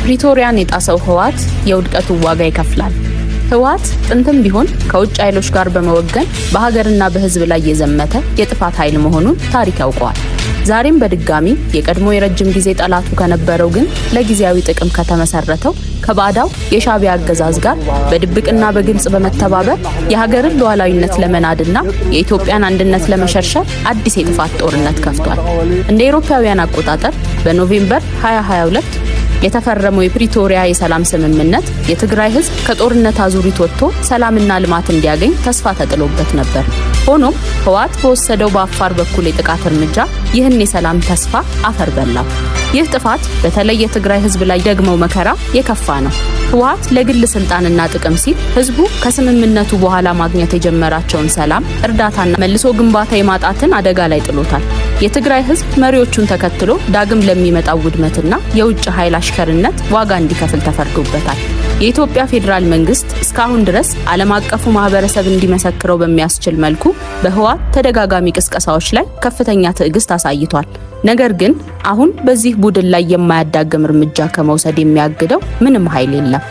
ፕሪቶሪያን የጣሰው ህወሓት የውድቀቱ ዋጋ ይከፍላል። ህወሓት ጥንትም ቢሆን ከውጭ ኃይሎች ጋር በመወገን በሀገርና በህዝብ ላይ የዘመተ የጥፋት ኃይል መሆኑን ታሪክ ያውቀዋል። ዛሬም በድጋሚ የቀድሞ የረጅም ጊዜ ጠላቱ ከነበረው ግን ለጊዜያዊ ጥቅም ከተመሰረተው ከባዕዳው የሻዕቢያ አገዛዝ ጋር በድብቅና በግልጽ በመተባበር የሀገርን ሉዓላዊነት ለመናድና የኢትዮጵያን አንድነት ለመሸርሸር አዲስ የጥፋት ጦርነት ከፍቷል። እንደ አውሮፓውያን አቆጣጠር በኖቬምበር 2022 የተፈረመው የፕሪቶሪያ የሰላም ስምምነት የትግራይ ህዝብ ከጦርነት አዙሪት ወጥቶ ሰላምና ልማት እንዲያገኝ ተስፋ ተጥሎበት ነበር። ሆኖም ህወሓት በወሰደው በአፋር በኩል የጥቃት እርምጃ ይህን የሰላም ተስፋ አፈር በላው። ይህ ጥፋት በተለይ የትግራይ ህዝብ ላይ ደግመው መከራ የከፋ ነው። ህወሓት ለግል ስልጣንና ጥቅም ሲል ህዝቡ ከስምምነቱ በኋላ ማግኘት የጀመራቸውን ሰላም፣ እርዳታና መልሶ ግንባታ የማጣትን አደጋ ላይ ጥሎታል። የትግራይ ህዝብ መሪዎቹን ተከትሎ ዳግም ለሚመጣው ውድመትና የውጭ ኃይል አሽከርነት ዋጋ እንዲከፍል ተፈርዶበታል። የኢትዮጵያ ፌዴራል መንግስት እስካሁን ድረስ ዓለም አቀፉ ማህበረሰብ እንዲመሰክረው በሚያስችል መልኩ በህወሓት ተደጋጋሚ ቅስቀሳዎች ላይ ከፍተኛ ትዕግስት አሳይቷል። ነገር ግን አሁን በዚህ ቡድን ላይ የማያዳግም እርምጃ ከመውሰድ የሚያግደው ምንም ኃይል የለም።